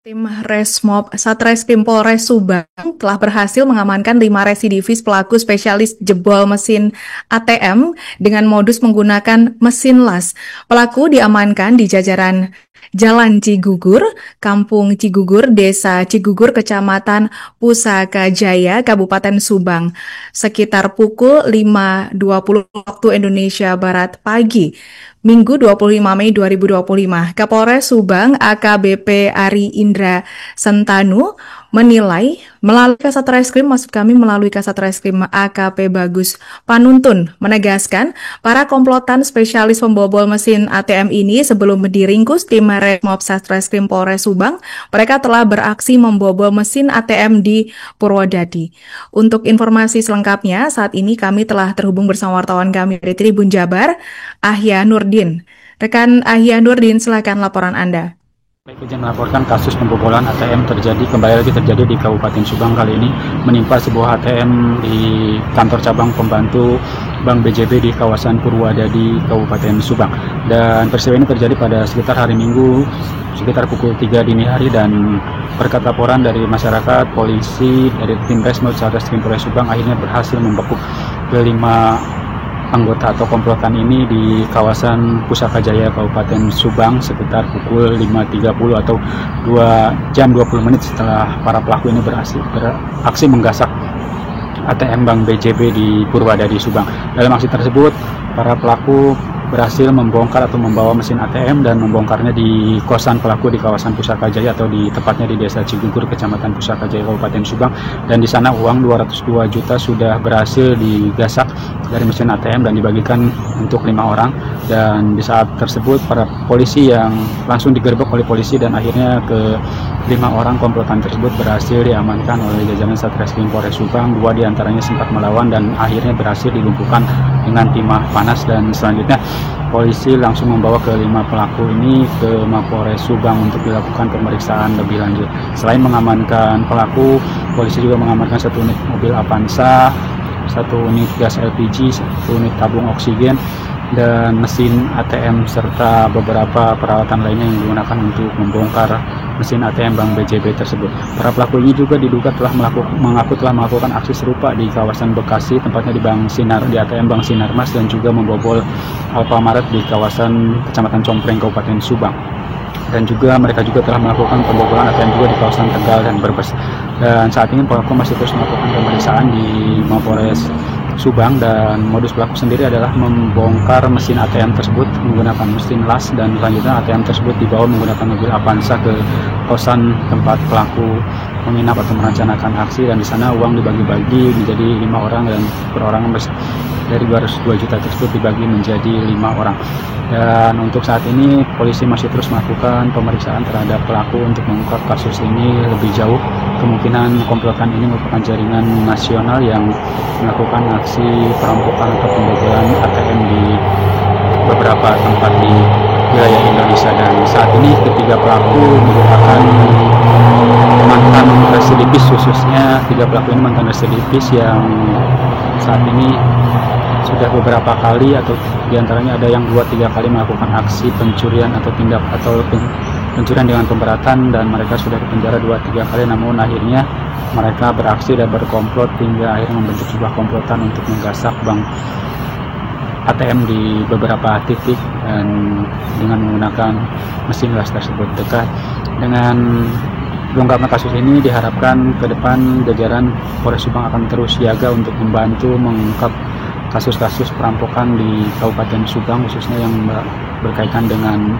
Tim Resmob Satreskrim Polres Subang telah berhasil mengamankan 5 residivis pelaku spesialis jebol mesin ATM dengan modus menggunakan mesin las. Pelaku diamankan di jajaran Jalan Cigugur, Kampung Cigugur, Desa Cigugur, Kecamatan Pusaka Jaya, Kabupaten Subang, sekitar pukul 5.20 waktu Indonesia Barat pagi. Minggu 25 Mei 2025, Kapolres Subang AKBP Ari Indra Sentanu menilai melalui Kasat Reskrim AKP Bagus Panuntun menegaskan para komplotan spesialis pembobol mesin ATM ini sebelum diringkus tim Resmob Satreskrim Polres Subang, mereka telah beraksi membobol mesin ATM di Purwodadi. Untuk informasi selengkapnya, saat ini kami telah terhubung bersama wartawan kami dari Tribun Jabar, Ahya Nurdin. Rekan Ahya Nurdin, silakan laporan Anda. Baik, izin melaporkan kasus pembobolan ATM kembali lagi terjadi di Kabupaten Subang. Kali ini menimpa sebuah ATM di kantor cabang pembantu Bank BJB di kawasan Purwodadi, Kabupaten Subang. Dan peristiwa ini terjadi pada sekitar hari Minggu, sekitar pukul 3 dini hari, dan berkat laporan dari masyarakat, polisi dari tim Resmob Satreskrim Polres Subang akhirnya berhasil membekuk kelima anggota atau komplotan ini di kawasan Pusaka Jaya, Kabupaten Subang, sekitar pukul 5.30 atau 2 jam 20 menit setelah para pelaku ini beraksi menggasak ATM Bank BJB di Purwodadi, Subang. Dalam aksi tersebut, para pelaku berhasil membongkar atau membawa mesin ATM dan membongkarnya di kosan pelaku di kawasan Pusaka Jaya, atau tepatnya di Desa Cigugur, Kecamatan Pusaka Jaya, Kabupaten Subang. Dan di sana uang 202 juta sudah berhasil digasak dari mesin ATM dan dibagikan untuk 5 orang. Dan di saat tersebut para polisi yang langsung digerebek oleh polisi, dan akhirnya ke 5 orang komplotan tersebut berhasil diamankan oleh jajaran Satreskrim Polres Subang. 2 diantaranya sempat melawan dan akhirnya berhasil dilumpuhkan dengan timah panas, dan selanjutnya polisi langsung membawa kelima pelaku ini ke Mapolres Subang untuk dilakukan pemeriksaan lebih lanjut. Selain mengamankan pelaku, polisi juga mengamankan 1 unit mobil Avanza, 1 unit gas LPG, 1 unit tabung oksigen, dan mesin ATM serta beberapa peralatan lainnya yang digunakan untuk membongkar mesin ATM Bank BJB tersebut. Para pelaku ini juga diduga telah mengaku telah melakukan aksi serupa di kawasan Bekasi, tempatnya di ATM Bank Sinarmas, dan juga membobol Alfamaret di kawasan Kecamatan Compreng, Kabupaten Subang. Dan juga mereka juga telah melakukan pembobolan ATM juga di kawasan Tegal dan Brebes. Dan saat ini pelaku masih terus melakukan pemeriksaan di Mapolres Subang, dan modus pelaku sendiri adalah membongkar mesin ATM tersebut menggunakan mesin las, dan selanjutnya ATM tersebut dibawa menggunakan mobil Avanza ke kosan tempat pelaku menginap atau merencanakan aksi. Dan di sana uang dibagi-bagi menjadi 5 orang, dan per orang dari 202 juta tersebut dibagi menjadi 5 orang. Dan untuk saat ini polisi masih terus melakukan pemeriksaan terhadap pelaku untuk mengungkap kasus ini lebih jauh. Kemungkinan komplotan ini merupakan jaringan nasional yang melakukan aksi perampokan atau pembobolan ATM di beberapa tempat di wilayah Indonesia. Dan saat ini ketiga pelaku merupakan mantan residivis, khususnya 3 pelaku ini mantan residivis yang saat ini sudah beberapa kali, atau diantaranya ada yang 2-3 kali melakukan aksi pencurian atau pencurian dengan pemberatan, dan mereka sudah dipenjara 2-3 kali. Namun akhirnya mereka beraksi dan berkomplot hingga akhirnya membentuk sebuah komplotan untuk menggasak bank ATM di beberapa titik dan dengan menggunakan mesin las tersebut. Dekat dengan terungkapnya kasus ini, diharapkan ke depan jajaran Polres Subang akan terus siaga untuk membantu mengungkap kasus-kasus perampokan di Kabupaten Subang, khususnya yang berkaitan dengan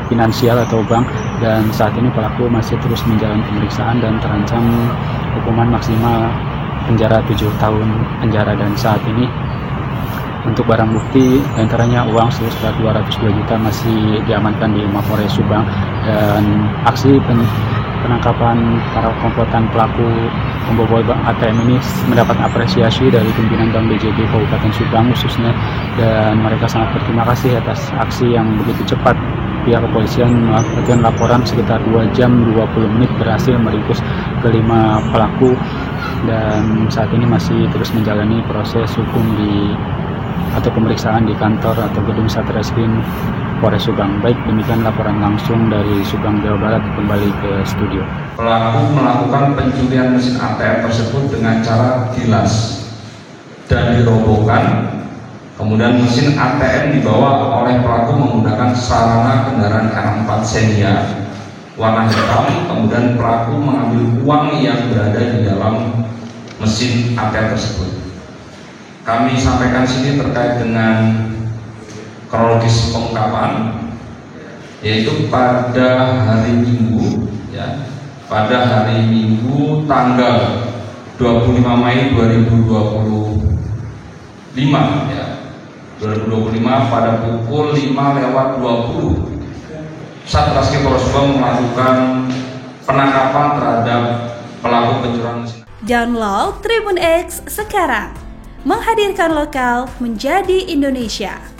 finansial atau bank. Dan saat ini pelaku masih terus menjalani pemeriksaan dan terancam hukuman maksimal penjara 7 tahun penjara. Dan saat ini untuk barang bukti, antaranya uang sebesar 202 juta masih diamankan di Mapolres Subang. Dan aksi penangkapan para komplotan pelaku pembobol bank ATM ini mendapat apresiasi dari pimpinan Bank BJB Kabupaten Subang khususnya, dan mereka sangat berterima kasih atas aksi yang begitu cepat. Pihak kepolisian melakukan laporan sekitar 2 jam 20 menit berhasil meringkus kelima pelaku, dan saat ini masih terus menjalani proses hukum atau pemeriksaan di kantor atau gedung Satreskrim Polres Subang. Baik, demikian laporan langsung dari Subang, Jawa Barat. Kembali ke studio. Pelaku melakukan pencurian mesin ATM tersebut dengan cara dilas dan dirobohkan. Kemudian mesin ATM dibawa oleh pelaku menggunakan sarana kendaraan R4 Xenia warna hitam. Kemudian pelaku mengambil uang yang berada di dalam mesin ATM tersebut. Kami sampaikan sini terkait dengan kronologis pengungkapan, yaitu pada hari Minggu, pada hari Minggu tanggal 25 Mei 2025, 2025 pada pukul 5:20, Satreskrim Polres Subang melakukan penangkapan terhadap pelaku pencurian mesin. Download Tribun X sekarang, menghadirkan lokal menjadi Indonesia.